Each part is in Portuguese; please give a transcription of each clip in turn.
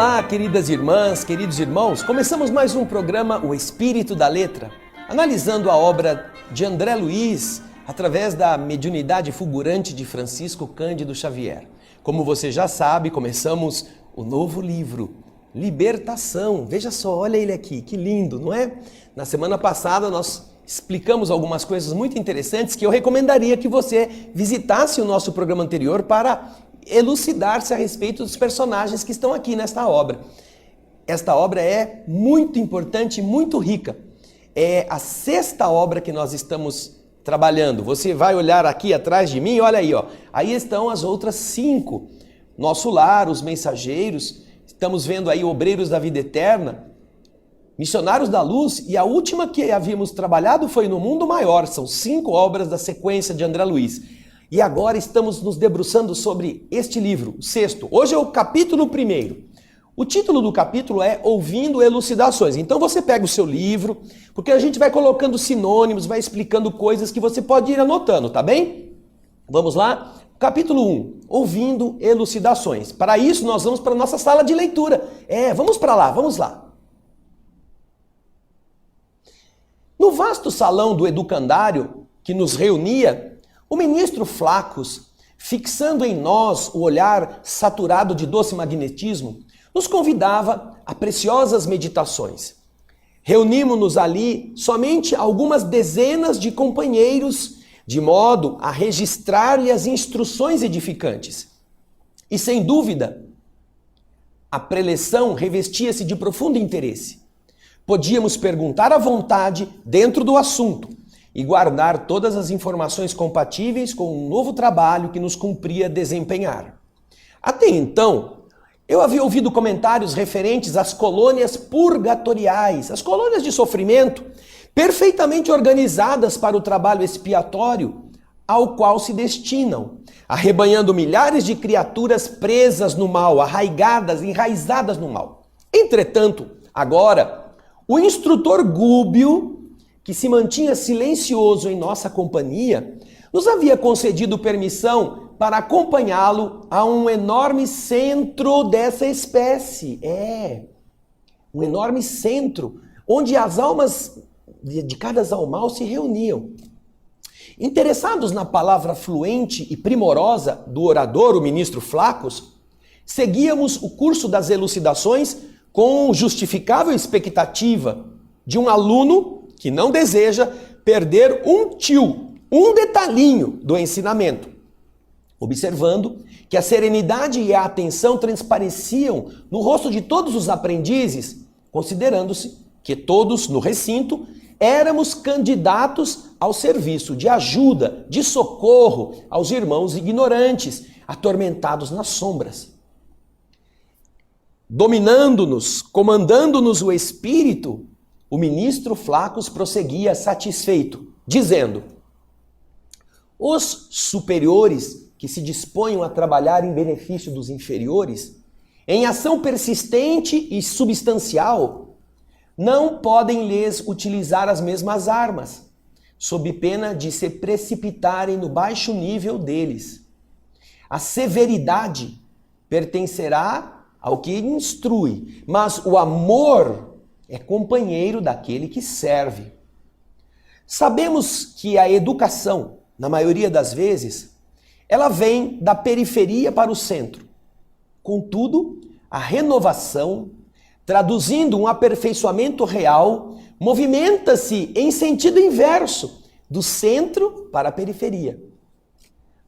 Olá, queridas irmãs, queridos irmãos. Começamos mais um programa, O Espírito da Letra, analisando a obra de André Luiz através da mediunidade fulgurante de Francisco Cândido Xavier. Como você já sabe, começamos o novo livro, Libertação. Veja só, olha ele aqui, que lindo, não é? Na semana passada nós explicamos algumas coisas muito interessantes que eu recomendaria que você visitasse o nosso programa anterior para elucidar-se a respeito dos personagens que estão aqui nesta obra. Esta obra é muito importante e muito rica. É a sexta obra que nós estamos trabalhando. Você vai olhar aqui atrás de mim, olha aí, ó. Aí estão as outras 5. Nosso Lar, Os Mensageiros, estamos vendo aí Obreiros da Vida Eterna, Missionários da Luz, e a última que havíamos trabalhado foi No Mundo Maior. São 5 obras da sequência de André Luiz. E agora estamos nos debruçando sobre este livro, o 6º. Hoje é o capítulo 1º. O título do capítulo é Ouvindo Elucidações. Então você pega o seu livro, porque a gente vai colocando sinônimos, vai explicando coisas que você pode ir anotando, tá bem? Vamos lá? Capítulo 1, Ouvindo Elucidações. Para isso nós vamos para a nossa sala de leitura. Vamos para lá, vamos lá. No vasto salão do educandário que nos reunia, o ministro Flacos, fixando em nós o olhar saturado de doce magnetismo, nos convidava a preciosas meditações. Reunimos-nos ali somente algumas dezenas de companheiros, de modo a registrar-lhe as instruções edificantes. E sem dúvida, a preleção revestia-se de profundo interesse. Podíamos perguntar à vontade dentro do assunto e guardar todas as informações compatíveis com o novo trabalho que nos cumpria desempenhar. Até então, eu havia ouvido comentários referentes às colônias purgatoriais, as colônias de sofrimento, perfeitamente organizadas para o trabalho expiatório ao qual se destinam, arrebanhando milhares de criaturas presas no mal, enraizadas no mal. Entretanto, agora, o instrutor Gúbio, que se mantinha silencioso em nossa companhia, nos havia concedido permissão para acompanhá-lo a um enorme centro dessa espécie. Um enorme centro, onde as almas de cada almal se reuniam. Interessados na palavra fluente e primorosa do orador, o ministro Flacos, seguíamos o curso das elucidações com justificável expectativa de um aluno que não deseja perder um detalhinho do ensinamento, observando que a serenidade e a atenção transpareciam no rosto de todos os aprendizes, considerando-se que todos no recinto éramos candidatos ao serviço de ajuda, de socorro aos irmãos ignorantes, atormentados nas sombras. Dominando-nos, comandando-nos o espírito, o ministro Flacos prosseguia satisfeito, dizendo: os superiores que se disponham a trabalhar em benefício dos inferiores, em ação persistente e substancial, não podem lhes utilizar as mesmas armas, sob pena de se precipitarem no baixo nível deles. A severidade pertencerá ao que instrui, mas o amor é companheiro daquele que serve. Sabemos que a educação, na maioria das vezes, ela vem da periferia para o centro. Contudo, a renovação, traduzindo um aperfeiçoamento real, movimenta-se em sentido inverso, do centro para a periferia.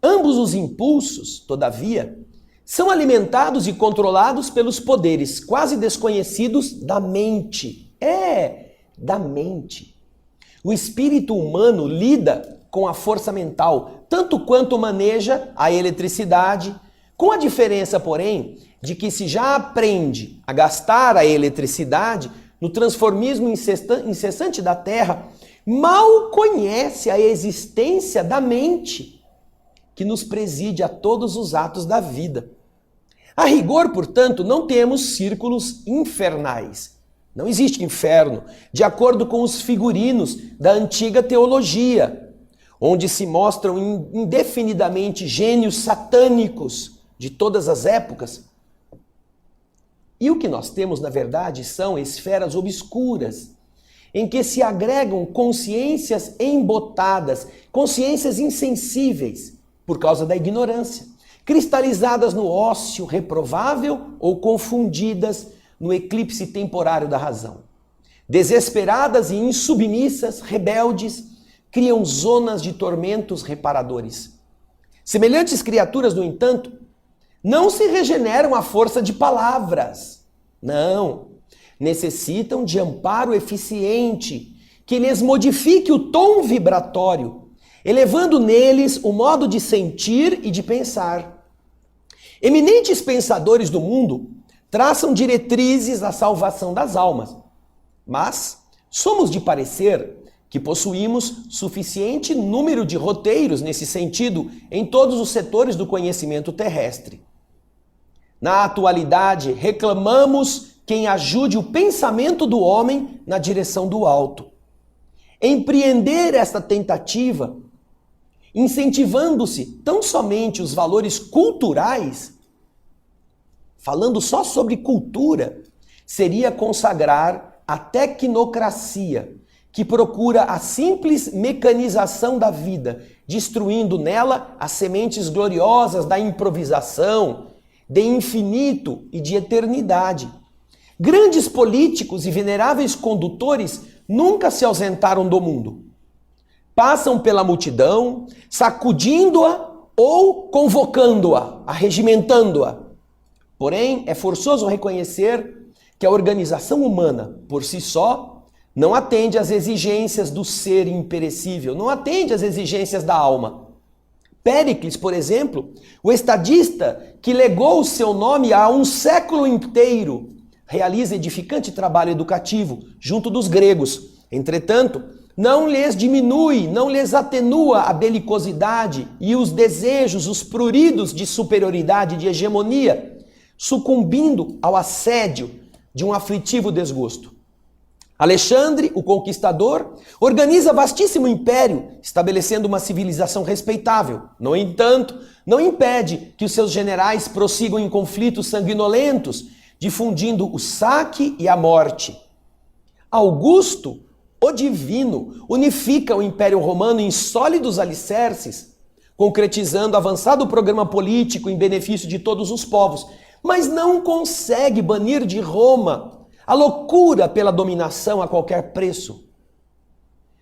Ambos os impulsos, todavia, são alimentados e controlados pelos poderes quase desconhecidos da mente. Da mente. O espírito humano lida com a força mental, tanto quanto maneja a eletricidade, com a diferença, porém, de que se já aprende a gastar a eletricidade no transformismo incessante da Terra, mal conhece a existência da mente, que nos preside a todos os atos da vida. A rigor, portanto, não temos círculos infernais. Não existe inferno, de acordo com os figurinos da antiga teologia, onde se mostram indefinidamente gênios satânicos de todas as épocas, E o que nós temos, na verdade, são esferas obscuras, em que se agregam consciências embotadas, consciências insensíveis, por causa da ignorância, cristalizadas no ócio reprovável ou confundidas no eclipse temporário da razão. Desesperadas e insubmissas, rebeldes, criam zonas de tormentos reparadores. Semelhantes criaturas, no entanto, não se regeneram à força de palavras. Não. Necessitam de amparo eficiente, que lhes modifique o tom vibratório, elevando neles o modo de sentir e de pensar. Eminentes pensadores do mundo traçam diretrizes à salvação das almas, mas somos de parecer que possuímos suficiente número de roteiros nesse sentido em todos os setores do conhecimento terrestre. Na atualidade, reclamamos quem ajude o pensamento do homem na direção do alto. Empreender esta tentativa, incentivando-se tão somente os valores culturais, falando só sobre cultura, seria consagrar a tecnocracia, que procura a simples mecanização da vida, destruindo nela as sementes gloriosas da improvisação, de infinito e de eternidade. Grandes políticos e veneráveis condutores nunca se ausentaram do mundo. Passam pela multidão, sacudindo-a ou convocando-a, arregimentando-a. Porém, é forçoso reconhecer que a organização humana, por si só, não atende às exigências do ser imperecível, não atende às exigências da alma. Péricles, por exemplo, o estadista que legou o seu nome a um século inteiro, realiza edificante trabalho educativo junto dos gregos. Entretanto, não lhes diminui, não lhes atenua a belicosidade e os desejos, os pruridos de superioridade, de hegemonia, sucumbindo ao assédio de um aflitivo desgosto. Alexandre, o Conquistador, organiza vastíssimo império, estabelecendo uma civilização respeitável. No entanto, não impede que os seus generais prossigam em conflitos sanguinolentos, difundindo o saque e a morte. Augusto, o Divino, unifica o Império Romano em sólidos alicerces, concretizando avançado programa político em benefício de todos os povos, mas não consegue banir de Roma a loucura pela dominação a qualquer preço.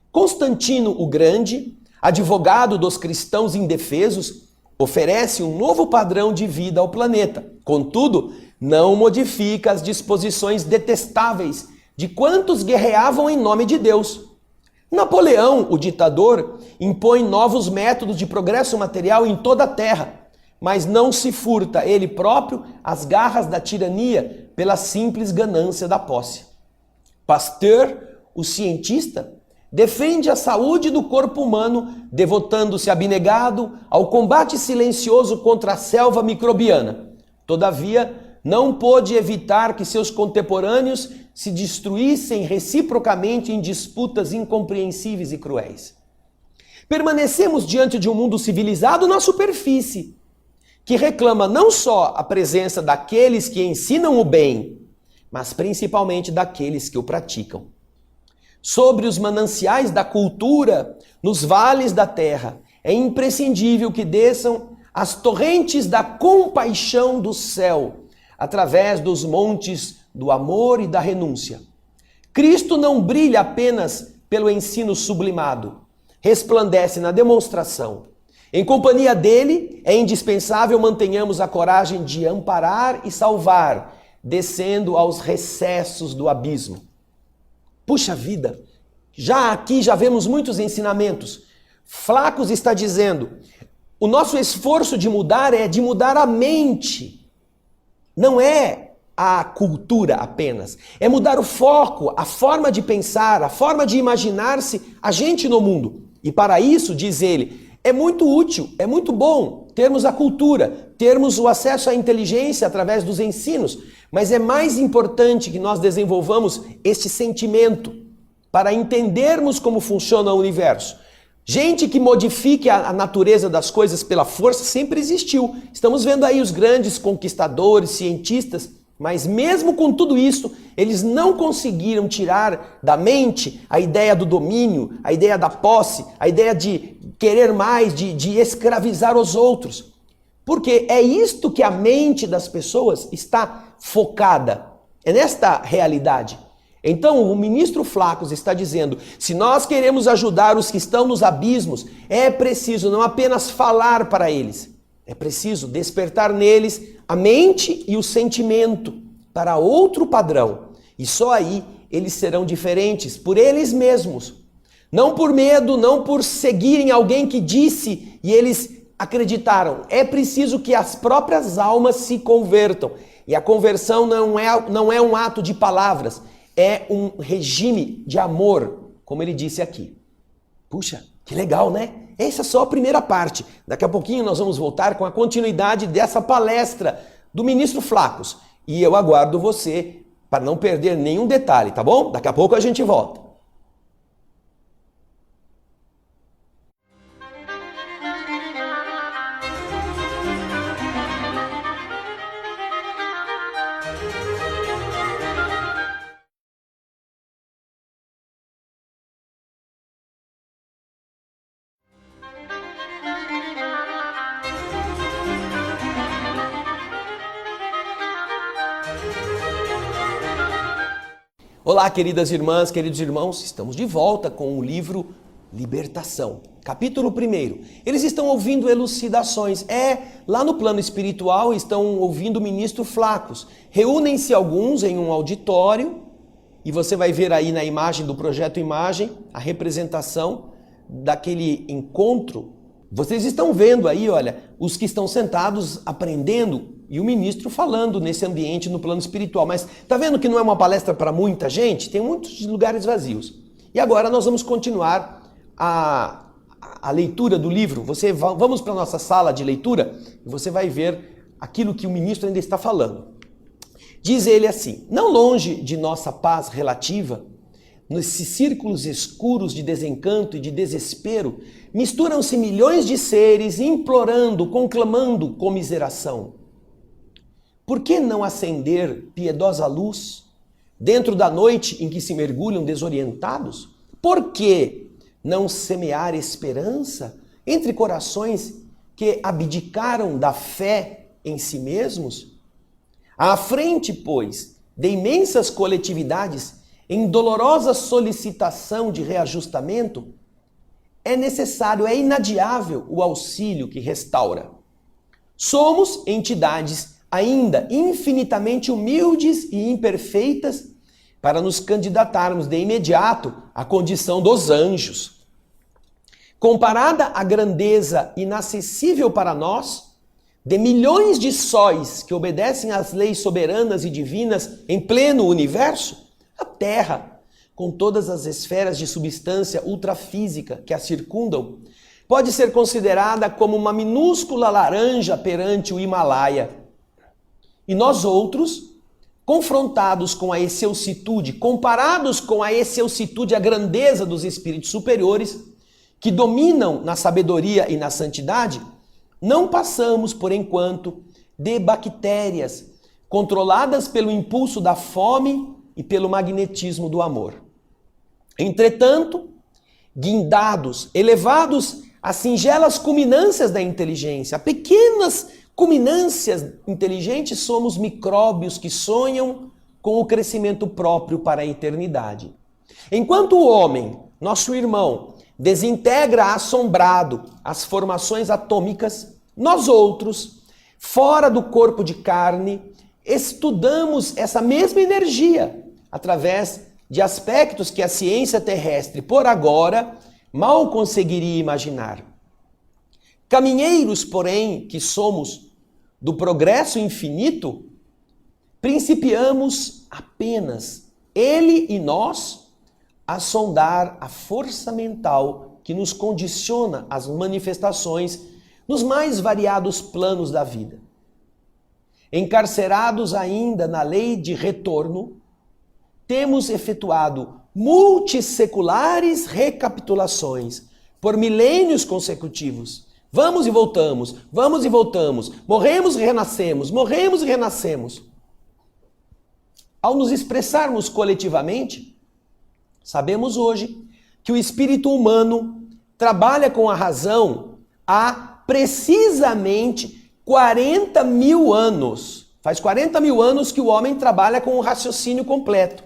Constantino o Grande, advogado dos cristãos indefesos, oferece um novo padrão de vida ao planeta. Contudo, não modifica as disposições detestáveis de quantos guerreavam em nome de Deus. Napoleão, o ditador, impõe novos métodos de progresso material em toda a terra, mas não se furta ele próprio às garras da tirania pela simples ganância da posse. Pasteur, o cientista, defende a saúde do corpo humano, devotando-se abnegado ao combate silencioso contra a selva microbiana. Todavia, não pôde evitar que seus contemporâneos se destruíssem reciprocamente em disputas incompreensíveis e cruéis. Permanecemos diante de um mundo civilizado na superfície, que reclama não só a presença daqueles que ensinam o bem, mas principalmente daqueles que o praticam. Sobre os mananciais da cultura, nos vales da terra, é imprescindível que desçam as torrentes da compaixão do céu, através dos montes do amor e da renúncia. Cristo não brilha apenas pelo ensino sublimado, resplandece na demonstração. Em companhia dele, é indispensável mantenhamos a coragem de amparar e salvar, descendo aos recessos do abismo. Puxa vida, aqui já vemos muitos ensinamentos. Flacos está dizendo, o nosso esforço de mudar é de mudar a mente. Não é a cultura apenas. É mudar o foco, a forma de pensar, a forma de imaginar-se a gente no mundo. E para isso, diz ele, é muito útil, é muito bom termos a cultura, termos o acesso à inteligência através dos ensinos, mas é mais importante que nós desenvolvamos este sentimento para entendermos como funciona o universo. Gente que modifique a natureza das coisas pela força sempre existiu. Estamos vendo aí os grandes conquistadores, cientistas Mas mesmo com tudo isso, eles não conseguiram tirar da mente a ideia do domínio, a ideia da posse, a ideia de querer mais, de escravizar os outros. Porque é isto que a mente das pessoas está focada. É nesta realidade. Então o ministro Flaccus está dizendo, se nós queremos ajudar os que estão nos abismos, é preciso não apenas falar para eles, é preciso despertar neles a mente e o sentimento para outro padrão. E só aí eles serão diferentes por eles mesmos. Não por medo, não por seguirem alguém que disse e eles acreditaram. É preciso que as próprias almas se convertam. E a conversão não é um ato de palavras, é um regime de amor, como ele disse aqui. Puxa, que legal, né? Essa é só a primeira parte. Daqui a pouquinho nós vamos voltar com a continuidade dessa palestra do ministro Flaccus. E eu aguardo você para não perder nenhum detalhe, tá bom? Daqui a pouco a gente volta. Olá, queridas irmãs, queridos irmãos, estamos de volta com o livro Libertação, capítulo 1. Eles estão ouvindo elucidações, lá no plano espiritual estão ouvindo o ministro Flaccus. Reúnem-se alguns em um auditório e você vai ver aí na imagem do projeto Imagem a representação daquele encontro. Vocês estão vendo aí, olha, os que estão sentados aprendendo e o ministro falando nesse ambiente no plano espiritual. Mas tá vendo que não é uma palestra para muita gente? Tem muitos lugares vazios. E agora nós vamos continuar a leitura do livro. Vamos para a nossa sala de leitura e você vai ver aquilo que o ministro ainda está falando. Diz ele assim: não longe de nossa paz relativa, nesses círculos escuros de desencanto e de desespero, misturam-se milhões de seres implorando, conclamando comiseração. Por que não acender piedosa luz dentro da noite em que se mergulham desorientados? Por que não semear esperança entre corações que abdicaram da fé em si mesmos? À frente, pois, de imensas coletividades em dolorosa solicitação de reajustamento, é necessário, é inadiável o auxílio que restaura. Somos entidades ainda infinitamente humildes e imperfeitas para nos candidatarmos de imediato à condição dos anjos. Comparada à grandeza inacessível para nós, de milhões de sóis que obedecem às leis soberanas e divinas em pleno universo, a Terra, com todas as esferas de substância ultrafísica que a circundam, pode ser considerada como uma minúscula laranja perante o Himalaia. E nós outros, confrontados com a excelsitude, comparados com a excelsitude, a grandeza dos espíritos superiores, que dominam na sabedoria e na santidade, não passamos, por enquanto, de bactérias controladas pelo impulso da fome e pelo magnetismo do amor. Entretanto, guindados, elevados a singelas culminâncias da inteligência, a pequenas culminâncias inteligentes, somos micróbios que sonham com o crescimento próprio para a eternidade. Enquanto o homem, nosso irmão, desintegra assombrado as formações atômicas, nós outros, fora do corpo de carne, estudamos essa mesma energia através de aspectos que a ciência terrestre, por agora, mal conseguiria imaginar. Caminheiros, porém, que somos do progresso infinito, principiamos apenas, ele e nós, a sondar a força mental que nos condiciona às manifestações nos mais variados planos da vida. Encarcerados ainda na lei de retorno, temos efetuado multisseculares recapitulações por milênios consecutivos. Vamos e voltamos, morremos e renascemos, morremos e renascemos. Ao nos expressarmos coletivamente, sabemos hoje que o espírito humano trabalha com a razão há precisamente 40 mil anos. Faz 40 mil anos que o homem trabalha com o raciocínio completo.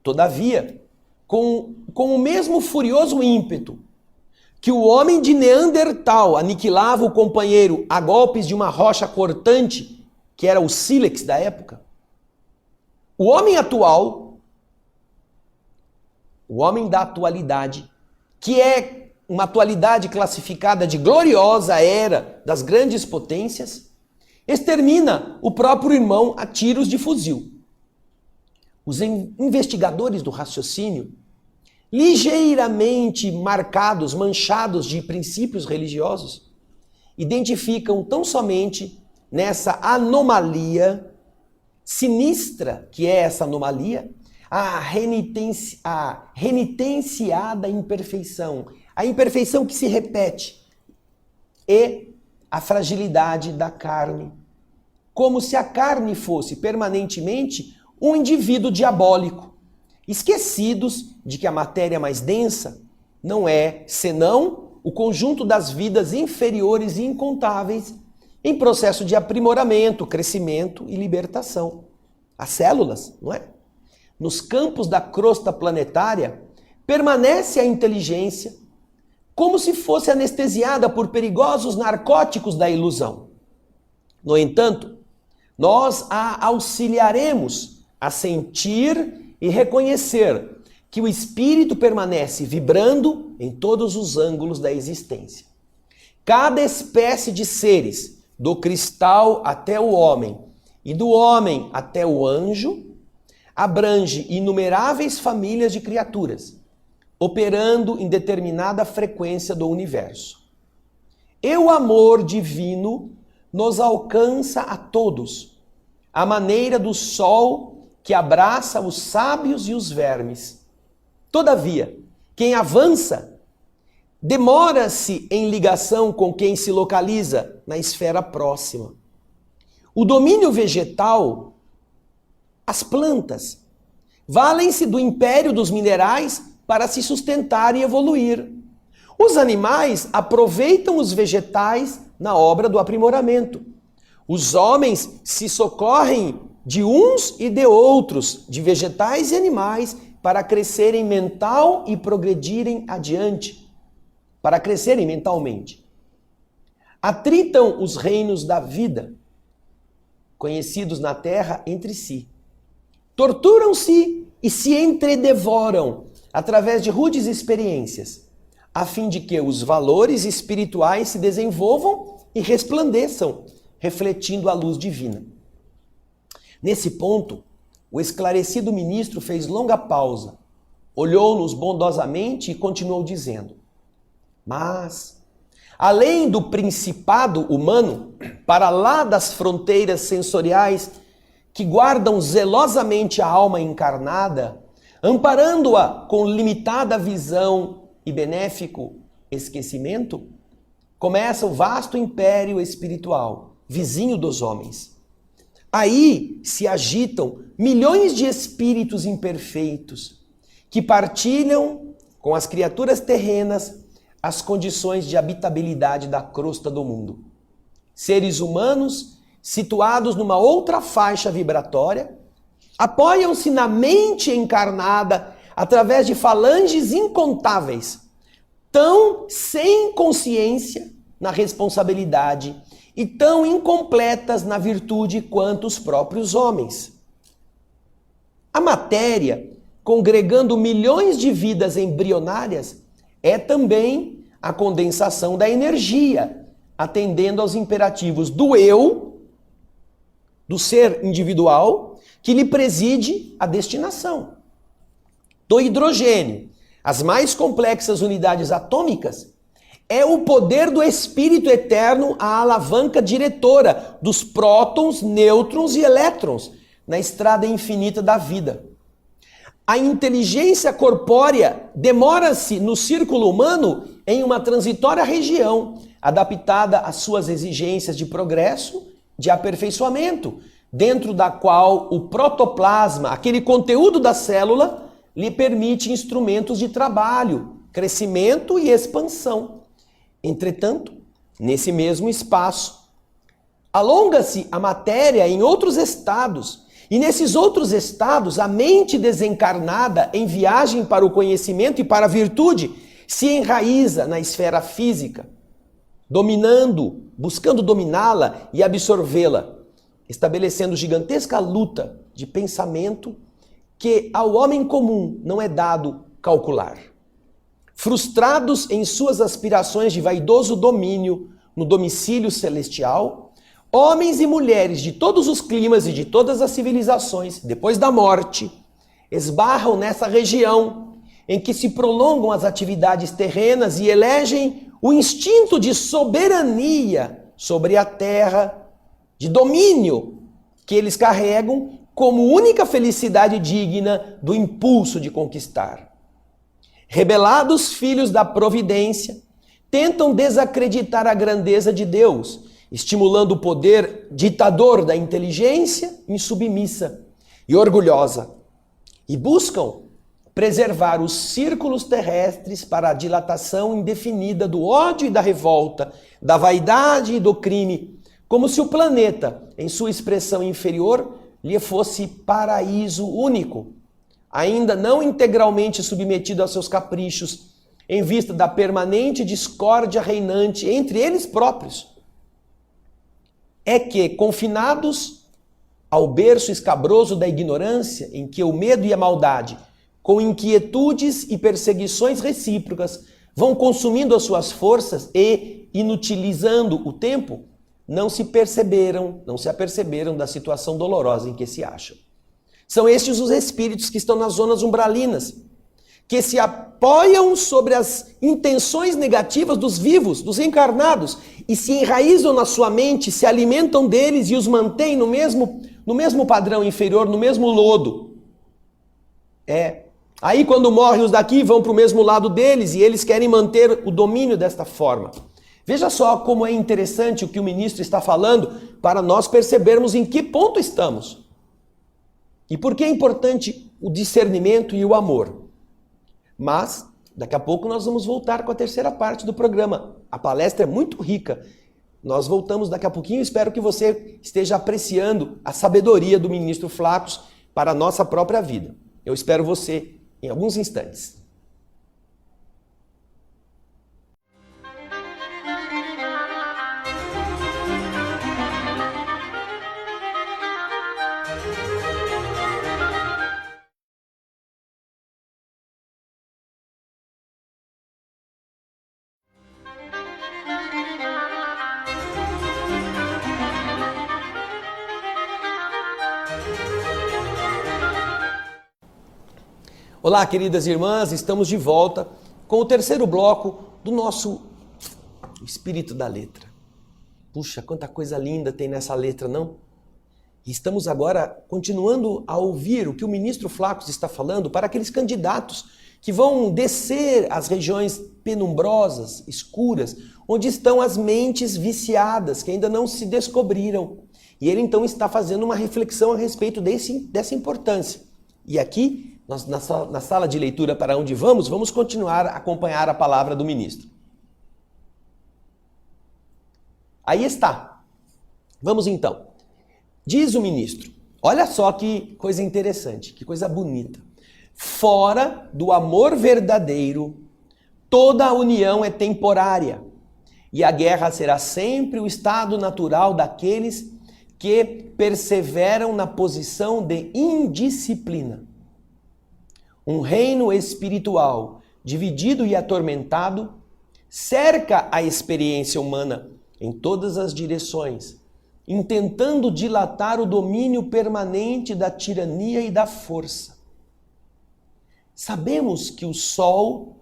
Todavia, com o mesmo furioso ímpeto que o homem de Neandertal aniquilava o companheiro a golpes de uma rocha cortante, que era o sílex da época, o homem atual, o homem da atualidade, que é uma atualidade classificada de gloriosa era das grandes potências, extermina o próprio irmão a tiros de fuzil. Os investigadores do raciocínio, ligeiramente marcados, manchados de princípios religiosos, identificam tão somente nessa anomalia sinistra, que é essa anomalia, a renitenciada imperfeição, a imperfeição que se repete, e a fragilidade da carne, como se a carne fosse permanentemente um indivíduo diabólico, esquecidos de que a matéria mais densa não é senão o conjunto das vidas inferiores e incontáveis em processo de aprimoramento, crescimento e libertação. As células, não é? Nos campos da crosta planetária, permanece a inteligência como se fosse anestesiada por perigosos narcóticos da ilusão. No entanto, nós a auxiliaremos a sentir e reconhecer que o espírito permanece vibrando em todos os ângulos da existência. Cada espécie de seres, do cristal até o homem e do homem até o anjo, abrange inumeráveis famílias de criaturas, operando em determinada frequência do universo. E o amor divino nos alcança a todos, à maneira do sol que abraça os sábios e os vermes. Todavia, quem avança demora-se em ligação com quem se localiza na esfera próxima. O domínio vegetal, as plantas, valem-se do império dos minerais para se sustentar e evoluir. Os animais aproveitam os vegetais na obra do aprimoramento. Os homens se socorrem de uns e de outros, de vegetais e animais, para crescerem mental e progredirem adiante, para crescerem mentalmente. Atritam os reinos da vida, conhecidos na terra, entre si. Torturam-se e se entredevoram através de rudes experiências, a fim de que os valores espirituais se desenvolvam e resplandeçam, refletindo a luz divina. Nesse ponto, o esclarecido ministro fez longa pausa, olhou-nos bondosamente e continuou dizendo: mas, além do principado humano, para lá das fronteiras sensoriais que guardam zelosamente a alma encarnada, amparando-a com limitada visão e benéfico esquecimento, começa o vasto império espiritual, vizinho dos homens. Aí se agitam milhões de espíritos imperfeitos que partilham com as criaturas terrenas as condições de habitabilidade da crosta do mundo. Seres humanos situados numa outra faixa vibratória apoiam-se na mente encarnada através de falanges incontáveis, tão sem consciência na responsabilidade e tão incompletas na virtude quanto os próprios homens. A matéria, congregando milhões de vidas embrionárias, é também a condensação da energia, atendendo aos imperativos do eu, do ser individual, que lhe preside a destinação. Do hidrogênio, as mais complexas unidades atômicas, é o poder do Espírito Eterno a alavanca diretora dos prótons, nêutrons e elétrons na estrada infinita da vida. A inteligência corpórea demora-se no círculo humano em uma transitória região, adaptada às suas exigências de progresso, de aperfeiçoamento, dentro da qual o protoplasma, aquele conteúdo da célula, lhe permite instrumentos de trabalho, crescimento e expansão. Entretanto, nesse mesmo espaço, alonga-se a matéria em outros estados, e nesses outros estados, a mente desencarnada, em viagem para o conhecimento e para a virtude, se enraiza na esfera física, dominando, buscando dominá-la e absorvê-la, estabelecendo gigantesca luta de pensamento que ao homem comum não é dado calcular. Frustrados em suas aspirações de vaidoso domínio no domicílio celestial, homens e mulheres de todos os climas e de todas as civilizações, depois da morte, esbarram nessa região em que se prolongam as atividades terrenas e elegem o instinto de soberania sobre a terra, de domínio que eles carregam como única felicidade digna do impulso de conquistar. Rebelados filhos da providência, tentam desacreditar a grandeza de Deus, estimulando o poder ditador da inteligência insubmissa e orgulhosa, e buscam preservar os círculos terrestres para a dilatação indefinida do ódio e da revolta, da vaidade e do crime, como se o planeta, em sua expressão inferior, lhe fosse paraíso único, ainda não integralmente submetido aos seus caprichos, em vista da permanente discórdia reinante entre eles próprios. É que, confinados ao berço escabroso da ignorância, em que o medo e a maldade, com inquietudes e perseguições recíprocas, vão consumindo as suas forças e inutilizando o tempo, não se aperceberam da situação dolorosa em que se acham. São estes os espíritos que estão nas zonas umbralinas, que se apoiam sobre as intenções negativas dos vivos, dos encarnados, e se enraizam na sua mente, se alimentam deles e os mantêm no mesmo padrão inferior, no mesmo lodo. Aí quando morrem os daqui, vão para o mesmo lado deles e eles querem manter o domínio desta forma. Veja só como é interessante o que o ministro está falando para nós percebermos em que ponto estamos. E por que é importante o discernimento e o amor. Mas, daqui a pouco nós vamos voltar com a terceira parte do programa. A palestra é muito rica. Nós voltamos daqui a pouquinho. Espero que você esteja apreciando a sabedoria do ministro Flacos para a nossa própria vida. Eu espero você em alguns instantes. Olá, queridas irmãs, estamos de volta com o terceiro bloco do nosso Espírito da Letra. Puxa, quanta coisa linda tem nessa letra, não? E estamos agora continuando a ouvir o que o ministro Flacos está falando para aqueles candidatos que vão descer as regiões penumbrosas, escuras, onde estão as mentes viciadas, que ainda não se descobriram. E ele então está fazendo uma reflexão a respeito dessa importância. E aqui, nós, na sala de leitura para onde vamos continuar a acompanhar a palavra do ministro. Aí está. Vamos então. Diz o ministro, olha só que coisa interessante, que coisa bonita. Fora do amor verdadeiro, toda a união é temporária, e a guerra será sempre o estado natural daqueles que perseveram na posição de indisciplina. Um reino espiritual, dividido e atormentado, cerca a experiência humana em todas as direções, intentando dilatar o domínio permanente da tirania e da força. Sabemos que o Sol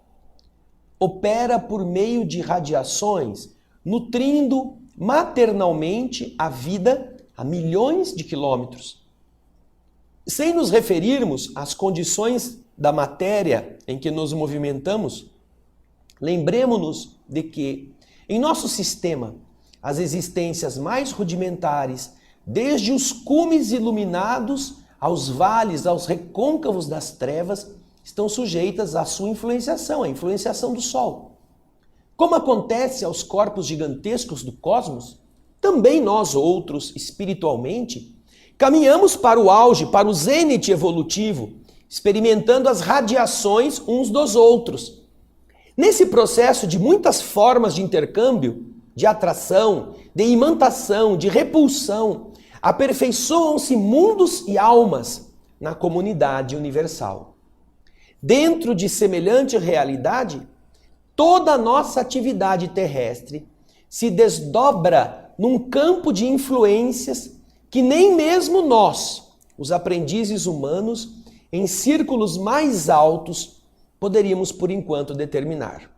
opera por meio de radiações, nutrindo maternalmente a vida a milhões de quilômetros. Sem nos referirmos às condições da matéria em que nos movimentamos, lembremos-nos de que, em nosso sistema, as existências mais rudimentares desde os cumes iluminados aos vales, aos recôncavos das trevas, estão sujeitas à sua influenciação, à influenciação do Sol. Como acontece aos corpos gigantescos do cosmos, também nós outros, espiritualmente, caminhamos para o auge, para o zênite evolutivo, experimentando as radiações uns dos outros. Nesse processo de muitas formas de intercâmbio, de atração, de imantação, de repulsão, aperfeiçoam-se mundos e almas na comunidade universal. Dentro de semelhante realidade, toda a nossa atividade terrestre se desdobra num campo de influências que nem mesmo nós, os aprendizes humanos, em círculos mais altos, poderíamos por enquanto determinar.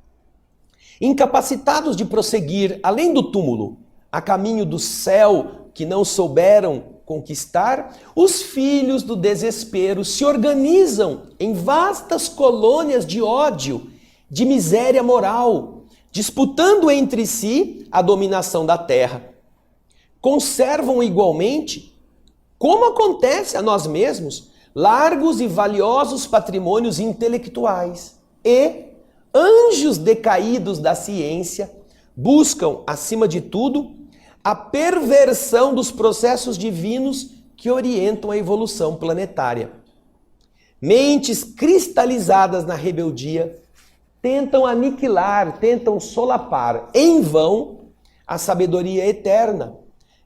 Incapacitados de prosseguir além do túmulo, a caminho do céu que não souberam conquistar, os filhos do desespero se organizam em vastas colônias de ódio, de miséria moral, disputando entre si a dominação da terra. Conservam igualmente, como acontece a nós mesmos, largos e valiosos patrimônios intelectuais e anjos decaídos da ciência buscam, acima de tudo, a perversão dos processos divinos que orientam a evolução planetária. Mentes cristalizadas na rebeldia tentam aniquilar, tentam solapar em vão a sabedoria eterna,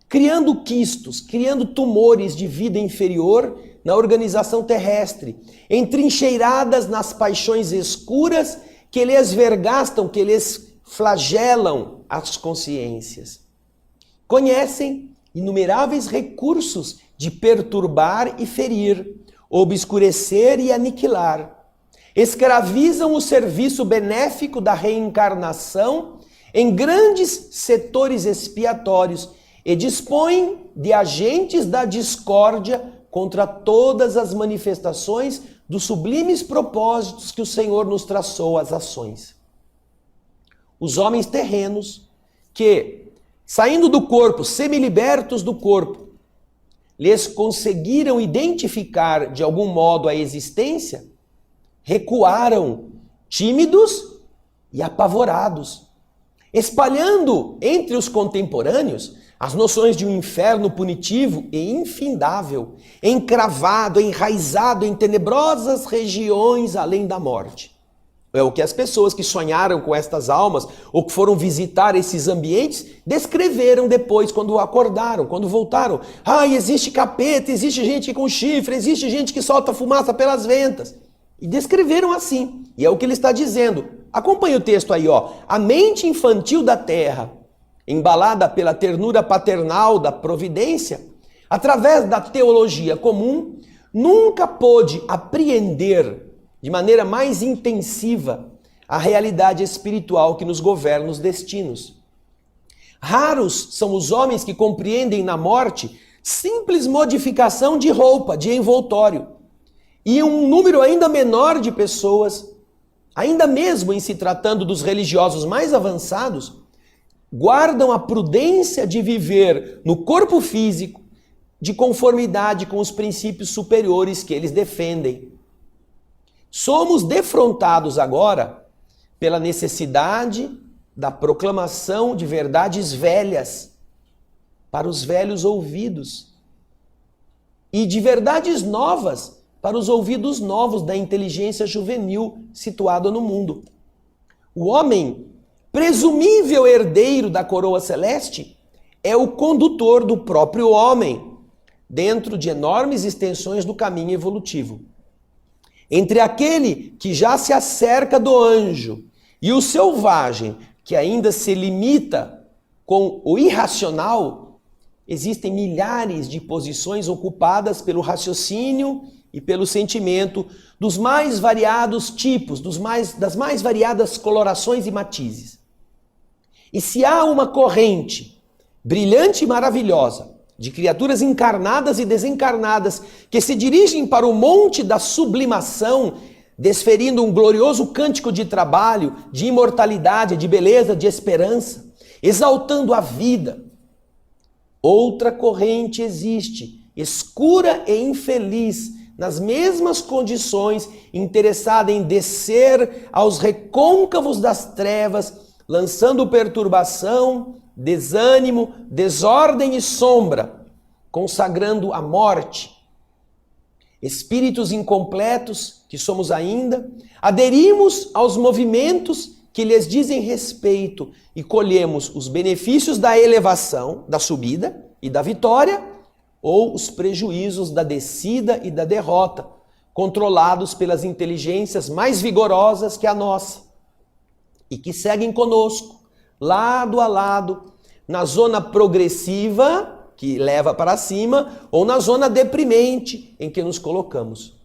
criando quistos, criando tumores de vida inferior na organização terrestre, entrincheiradas nas paixões escuras que lhes vergastam, que lhes flagelam as consciências. Conhecem inumeráveis recursos de perturbar e ferir, obscurecer e aniquilar. Escravizam o serviço benéfico da reencarnação em grandes setores expiatórios e dispõem de agentes da discórdia contra todas as manifestações dos sublimes propósitos que o Senhor nos traçou às ações. Os homens terrenos que, saindo do corpo, semilibertos do corpo, lhes conseguiram identificar de algum modo a existência, recuaram, tímidos e apavorados, espalhando entre os contemporâneos as noções de um inferno punitivo e infindável, encravado, enraizado em tenebrosas regiões além da morte. É o que as pessoas que sonharam com estas almas ou que foram visitar esses ambientes descreveram depois, quando acordaram, quando voltaram. Existe capeta, existe gente com chifre, existe gente que solta fumaça pelas ventas. E descreveram assim. E é o que ele está dizendo. Acompanhe o texto aí, ó. A mente infantil da terra, embalada pela ternura paternal da providência, através da teologia comum, nunca pôde apreender de maneira mais intensiva a realidade espiritual que nos governa os destinos. Raros são os homens que compreendem na morte simples modificação de roupa, de envoltório. E um número ainda menor de pessoas, ainda mesmo em se tratando dos religiosos mais avançados, guardam a prudência de viver no corpo físico de conformidade com os princípios superiores que eles defendem. Somos defrontados agora pela necessidade da proclamação de verdades velhas para os velhos ouvidos e de verdades novas para os ouvidos novos da inteligência juvenil situada no mundo. O homem, presumível herdeiro da coroa celeste, é o condutor do próprio homem dentro de enormes extensões do caminho evolutivo. Entre aquele que já se acerca do anjo e o selvagem, que ainda se limita com o irracional, existem milhares de posições ocupadas pelo raciocínio e pelo sentimento dos mais variados tipos, das mais variadas colorações e matizes. E se há uma corrente brilhante e maravilhosa de criaturas encarnadas e desencarnadas que se dirigem para o monte da sublimação, desferindo um glorioso cântico de trabalho, de imortalidade, de beleza, de esperança, exaltando a vida, Outra corrente existe, escura e infeliz, nas mesmas condições, interessada em descer aos recôncavos das trevas, lançando perturbação, desânimo, desordem e sombra, consagrando a morte. Espíritos incompletos, que somos ainda, aderimos aos movimentos que lhes dizem respeito e colhemos os benefícios da elevação, da subida e da vitória, ou os prejuízos da descida e da derrota, controlados pelas inteligências mais vigorosas que a nossa, e que seguem conosco, lado a lado, na zona progressiva, que leva para cima, ou na zona deprimente em que nos colocamos.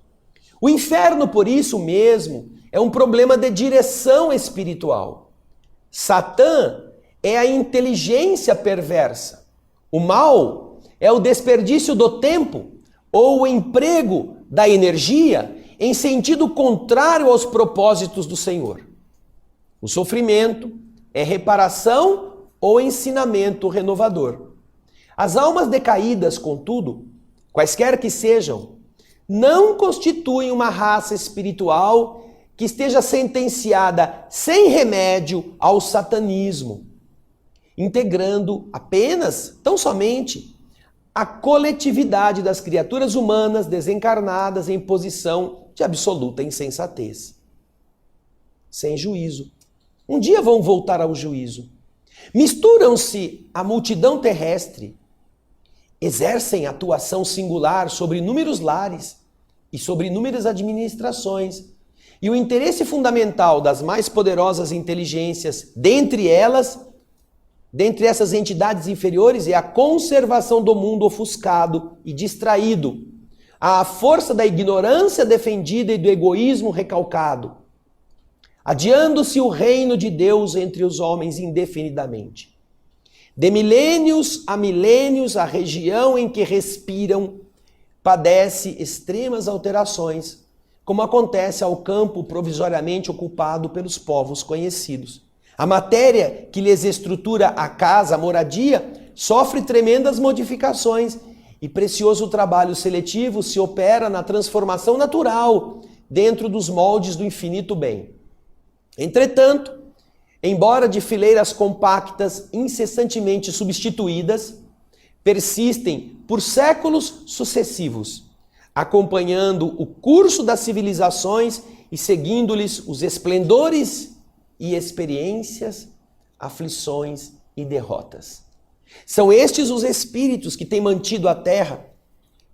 O inferno, por isso mesmo, é um problema de direção espiritual. Satã é a inteligência perversa. O mal é o desperdício do tempo ou o emprego da energia em sentido contrário aos propósitos do Senhor. O sofrimento é reparação ou ensinamento renovador. As almas decaídas, contudo, quaisquer que sejam, não constituem uma raça espiritual que esteja sentenciada sem remédio ao satanismo, integrando apenas, tão somente, a coletividade das criaturas humanas desencarnadas em posição de absoluta insensatez. Sem juízo. Um dia vão voltar ao juízo. Misturam-se à multidão terrestre, exercem atuação singular sobre inúmeros lares e sobre inúmeras administrações. E o interesse fundamental das mais poderosas inteligências, dentre essas entidades inferiores, é a conservação do mundo ofuscado e distraído, à força da ignorância defendida e do egoísmo recalcado, adiando-se o reino de Deus entre os homens indefinidamente. De milênios, a região em que respiram padece extremas alterações, como acontece ao campo provisoriamente ocupado pelos povos conhecidos. A matéria que lhes estrutura a casa, a moradia, sofre tremendas modificações e precioso trabalho seletivo se opera na transformação natural dentro dos moldes do infinito bem. Entretanto, embora de fileiras compactas incessantemente substituídas, persistem por séculos sucessivos, acompanhando o curso das civilizações e seguindo-lhes os esplendores e experiências, aflições e derrotas. São estes os espíritos que têm mantido a terra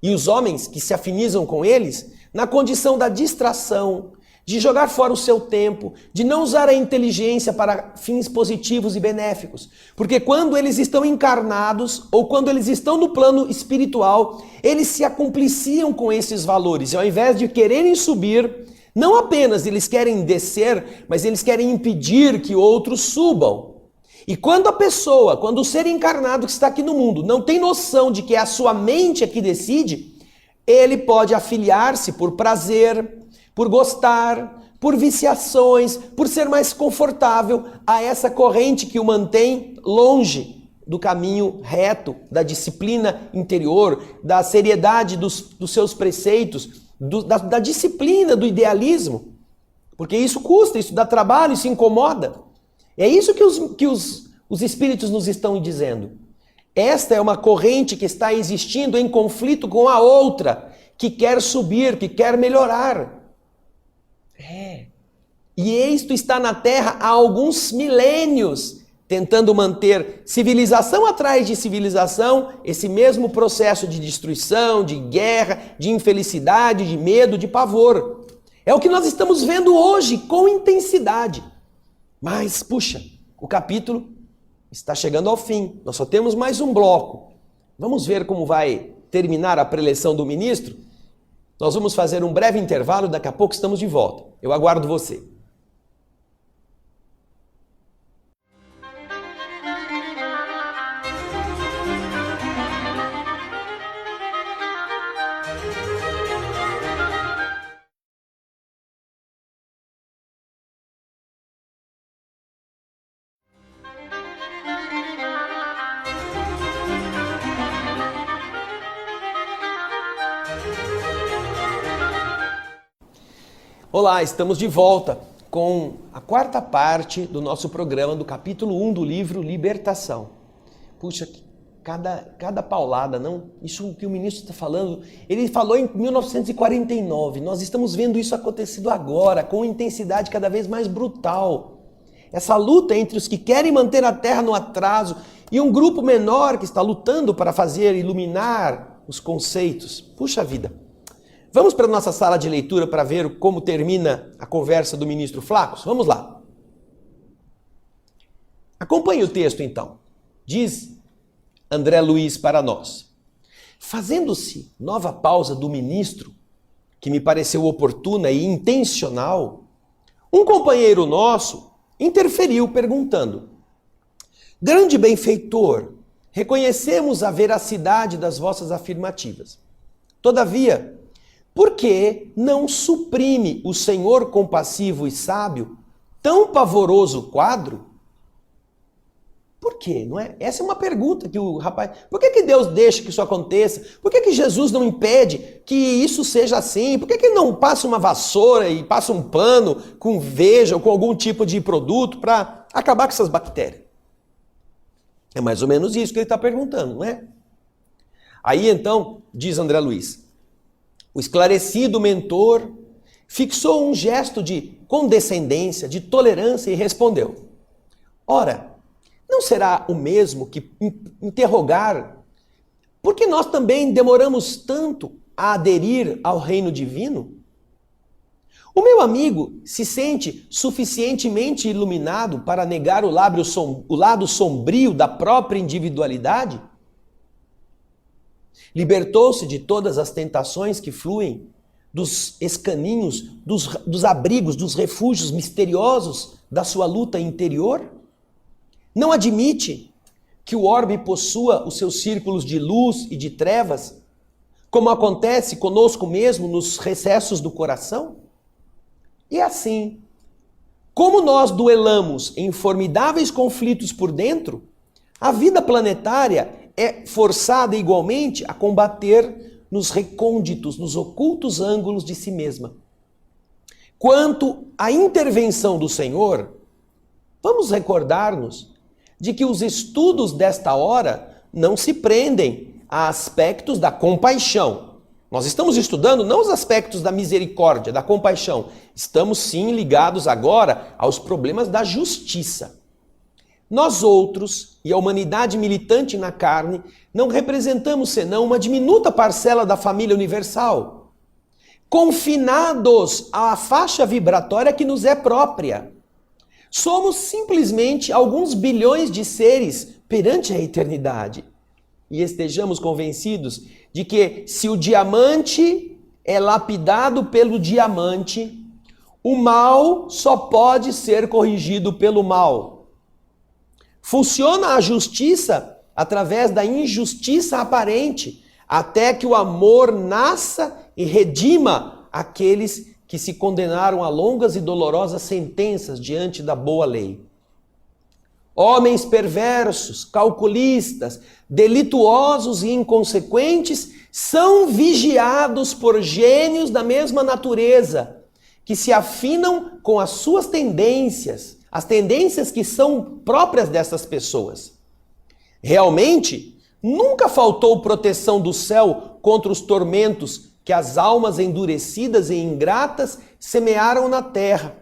e os homens que se afinizam com eles na condição da distração, de jogar fora o seu tempo, de não usar a inteligência para fins positivos e benéficos. Porque quando eles estão encarnados ou quando eles estão no plano espiritual, eles se acompliciam com esses valores. E ao invés de quererem subir, não apenas eles querem descer, mas eles querem impedir que outros subam. E quando o ser encarnado que está aqui no mundo não tem noção de que é a sua mente que decide, ele pode afiliar-se por prazer, por gostar, por viciações, por ser mais confortável a essa corrente que o mantém longe do caminho reto, da disciplina interior, da seriedade dos seus preceitos, da disciplina, do idealismo. Porque isso custa, isso dá trabalho, isso incomoda. É isso que os espíritos nos estão dizendo. Esta é uma corrente que está existindo em conflito com a outra, que quer subir, que quer melhorar. E isto está na Terra há alguns milênios, tentando manter civilização atrás de civilização, esse mesmo processo de destruição, de guerra, de infelicidade, de medo, de pavor. É o que nós estamos vendo hoje com intensidade. Mas, puxa, o capítulo está chegando ao fim. Nós só temos mais um bloco. Vamos ver como vai terminar a preleção do ministro? Nós vamos fazer um breve intervalo, daqui a pouco estamos de volta. Eu aguardo você. Olá, estamos de volta com a quarta parte do nosso programa do capítulo 1 do livro Libertação. Puxa, cada paulada, não? Isso que o ministro está falando, ele falou em 1949, nós estamos vendo isso acontecendo agora, com intensidade cada vez mais brutal. Essa luta entre os que querem manter a terra no atraso e um grupo menor que está lutando para fazer iluminar os conceitos. Puxa vida! Vamos para a nossa sala de leitura para ver como termina a conversa do ministro Flacos? Vamos lá. Acompanhe o texto então. Diz André Luiz para nós. Fazendo-se nova pausa do ministro, que me pareceu oportuna e intencional, um companheiro nosso interferiu perguntando: grande benfeitor, reconhecemos a veracidade das vossas afirmativas. Todavia, por que não suprime o Senhor compassivo e sábio tão pavoroso quadro? Por quê? Não é? Essa é uma pergunta que o rapaz... Por que Deus deixa que isso aconteça? Por que Jesus não impede que isso seja assim? Por que não passa uma vassoura e passa um pano com veja ou com algum tipo de produto para acabar com essas bactérias? É mais ou menos isso que ele está perguntando, não é? Aí então, diz André Luiz, o esclarecido mentor fixou um gesto de condescendência, de tolerância e respondeu: ora, não será o mesmo que interrogar por que nós também demoramos tanto a aderir ao reino divino? O meu amigo se sente suficientemente iluminado para negar o lado sombrio da própria individualidade? Libertou-se de todas as tentações que fluem dos escaninhos, dos abrigos, dos refúgios misteriosos da sua luta interior? Não admite que o orbe possua os seus círculos de luz e de trevas, como acontece conosco mesmo nos recessos do coração? E assim, como nós duelamos em formidáveis conflitos por dentro, a vida planetária é forçada igualmente a combater nos recônditos, nos ocultos ângulos de si mesma. Quanto à intervenção do Senhor, vamos recordar-nos de que os estudos desta hora não se prendem a aspectos da compaixão. Nós estamos estudando não os aspectos da misericórdia, da compaixão. Estamos sim ligados agora aos problemas da justiça. Nós outros, e a humanidade militante na carne, não representamos senão uma diminuta parcela da família universal, confinados à faixa vibratória que nos é própria. Somos simplesmente alguns bilhões de seres perante a eternidade. E estejamos convencidos de que se o diamante é lapidado pelo diamante, o mal só pode ser corrigido pelo mal. Funciona a justiça através da injustiça aparente, até que o amor nasça e redima aqueles que se condenaram a longas e dolorosas sentenças diante da boa lei. Homens perversos, calculistas, delituosos e inconsequentes são vigiados por gênios da mesma natureza, que se afinam com as suas tendências, as tendências que são próprias dessas pessoas. Realmente, nunca faltou proteção do céu contra os tormentos que as almas endurecidas e ingratas semearam na terra.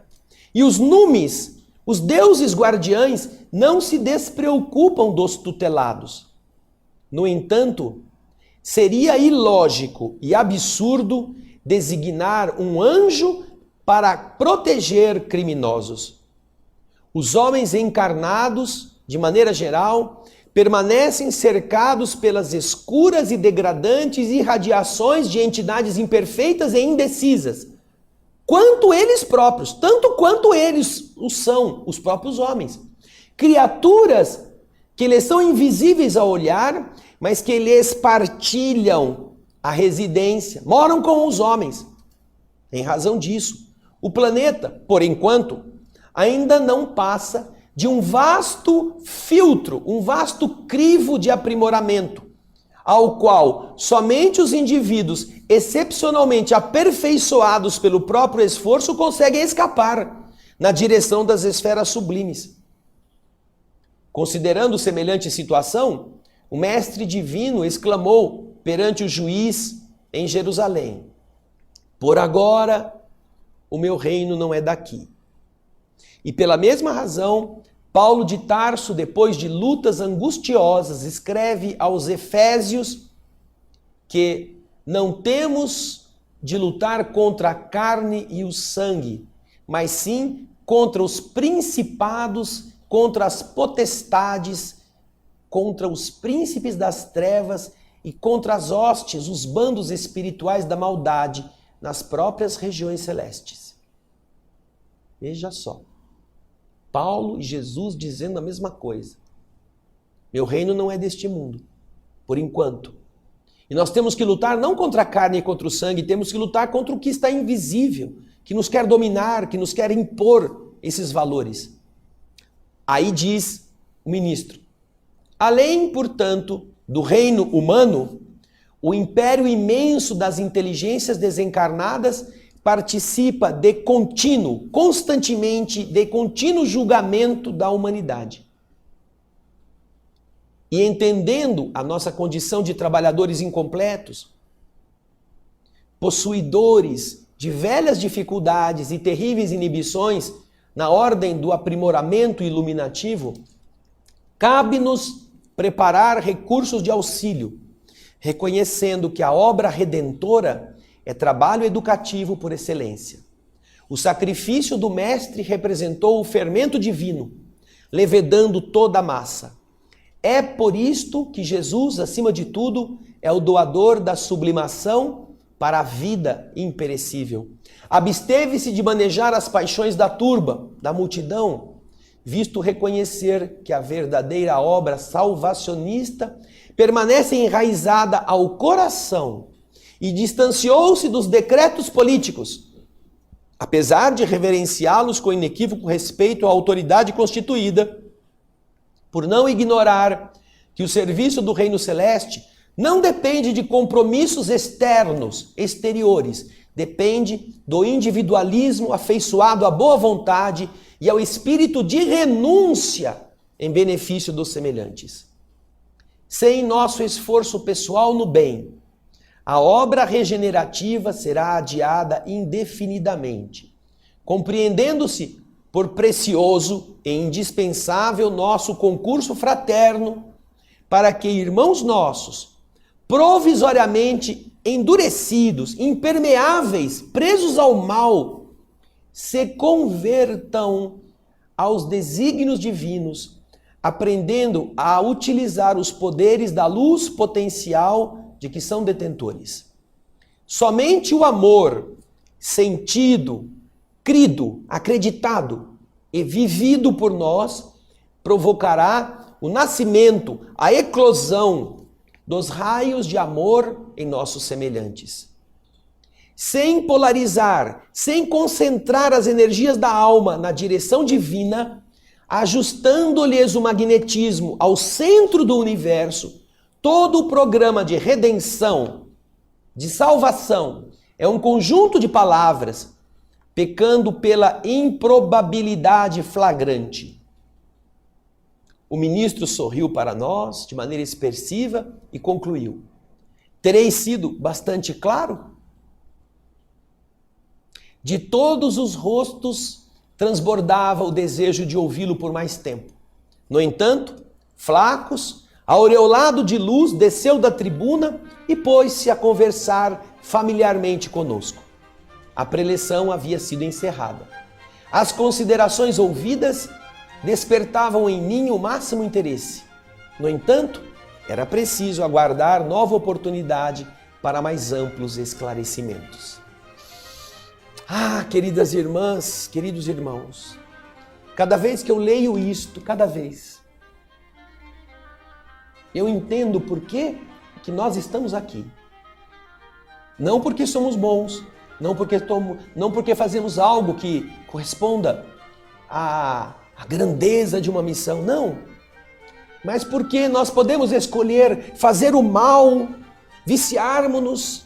E os numes, os deuses guardiães, não se despreocupam dos tutelados. No entanto, seria ilógico e absurdo designar um anjo para proteger criminosos. Os homens encarnados, de maneira geral, permanecem cercados pelas escuras e degradantes irradiações de entidades imperfeitas e indecisas, quanto eles próprios, tanto quanto eles o são, os próprios homens. Criaturas que lhes são invisíveis ao olhar, mas que lhes partilham a residência, moram com os homens. Em razão disso, o planeta, por enquanto, ainda não passa de um vasto filtro, um vasto crivo de aprimoramento, ao qual somente os indivíduos excepcionalmente aperfeiçoados pelo próprio esforço conseguem escapar na direção das esferas sublimes. Considerando semelhante situação, o mestre divino exclamou perante o juiz em Jerusalém: por agora, o meu reino não é daqui. E pela mesma razão, Paulo de Tarso, depois de lutas angustiosas, escreve aos Efésios que não temos de lutar contra a carne e o sangue, mas sim contra os principados, contra as potestades, contra os príncipes das trevas e contra as hostes, os bandos espirituais da maldade nas próprias regiões celestes. Veja só. Paulo e Jesus dizendo a mesma coisa. Meu reino não é deste mundo, por enquanto. E nós temos que lutar não contra a carne e contra o sangue, temos que lutar contra o que está invisível, que nos quer dominar, que nos quer impor esses valores. Aí diz o ministro: além, portanto, do reino humano, o império imenso das inteligências desencarnadas participa de contínuo, constantemente, de contínuo julgamento da humanidade. E entendendo a nossa condição de trabalhadores incompletos, possuidores de velhas dificuldades e terríveis inibições na ordem do aprimoramento iluminativo, cabe-nos preparar recursos de auxílio, reconhecendo que a obra redentora é trabalho educativo por excelência. O sacrifício do mestre representou o fermento divino, levedando toda a massa. É por isto que Jesus, acima de tudo, é o doador da sublimação para a vida imperecível. Absteve-se de manejar as paixões da turba, da multidão, visto reconhecer que a verdadeira obra salvacionista permanece enraizada ao coração, e distanciou-se dos decretos políticos, apesar de reverenciá-los com inequívoco respeito à autoridade constituída, por não ignorar que o serviço do reino celeste não depende de compromissos externos, exteriores, depende do individualismo afeiçoado à boa vontade e ao espírito de renúncia em benefício dos semelhantes. Sem nosso esforço pessoal no bem, a obra regenerativa será adiada indefinidamente, compreendendo-se por precioso e indispensável nosso concurso fraterno para que irmãos nossos, provisoriamente endurecidos, impermeáveis, presos ao mal, se convertam aos desígnios divinos, aprendendo a utilizar os poderes da luz potencial de que são detentores. Somente o amor sentido, crido, acreditado e vivido por nós provocará o nascimento, a eclosão dos raios de amor em nossos semelhantes. Sem polarizar, sem concentrar as energias da alma na direção divina, ajustando-lhes o magnetismo ao centro do universo, todo o programa de redenção, de salvação, é um conjunto de palavras, pecando pela improbabilidade flagrante. O ministro sorriu para nós de maneira expressiva e concluiu: terei sido bastante claro? De todos os rostos transbordava o desejo de ouvi-lo por mais tempo. No entanto, Flacos, aureolado de luz, desceu da tribuna e pôs-se a conversar familiarmente conosco. A preleção havia sido encerrada. As considerações ouvidas despertavam em mim o máximo interesse. No entanto, era preciso aguardar nova oportunidade para mais amplos esclarecimentos. Ah, queridas irmãs, queridos irmãos, cada vez que eu leio isto, eu entendo por que nós estamos aqui. Não porque somos bons, não porque fazemos algo que corresponda à grandeza de uma missão, não. mas porque nós podemos escolher fazer o mal, viciarmos-nos,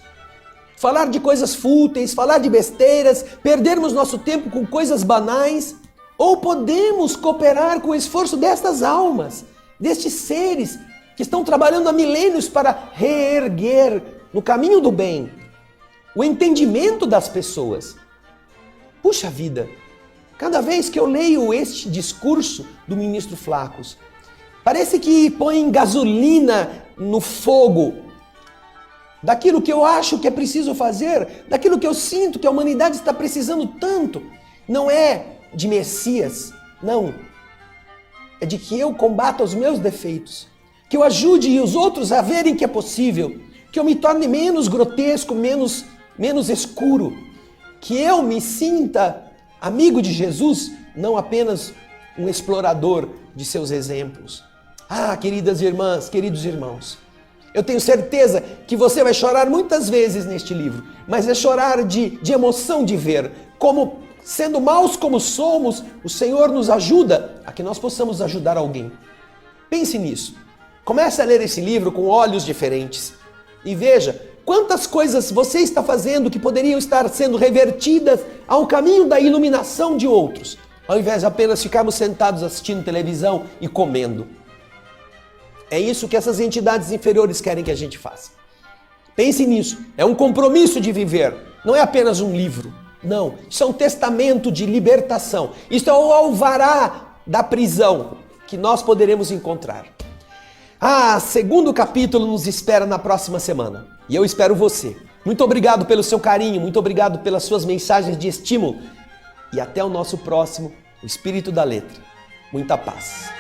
falar de coisas fúteis, falar de besteiras, perdermos nosso tempo com coisas banais, ou podemos cooperar com o esforço destas almas, destes seres que estão trabalhando há milênios para reerguer no caminho do bem o entendimento das pessoas. Puxa vida, cada vez que eu leio este discurso do ministro Flacos, parece que põe gasolina no fogo daquilo que eu acho que é preciso fazer, daquilo que eu sinto que a humanidade está precisando tanto. Não é de Messias, não. É de que eu combata os meus defeitos, que eu ajude os outros a verem que é possível, que eu me torne menos grotesco, menos escuro, que eu me sinta amigo de Jesus, não apenas um explorador de seus exemplos. Ah, queridas irmãs, queridos irmãos, eu tenho certeza que você vai chorar muitas vezes neste livro, mas é chorar de emoção de ver como, sendo maus como somos, o Senhor nos ajuda a que nós possamos ajudar alguém. Pense nisso. Comece a ler esse livro com olhos diferentes e veja quantas coisas você está fazendo que poderiam estar sendo revertidas ao caminho da iluminação de outros, ao invés de apenas ficarmos sentados assistindo televisão e comendo. É isso que essas entidades inferiores querem que a gente faça. Pense nisso. É um compromisso de viver. Não é apenas um livro. Não. Isso é um testamento de libertação. Isso é o alvará da prisão que nós poderemos encontrar. Segundo capítulo nos espera na próxima semana. E eu espero você. Muito obrigado pelo seu carinho. Muito obrigado pelas suas mensagens de estímulo. E até o nosso próximo, o Espírito da Letra. Muita paz.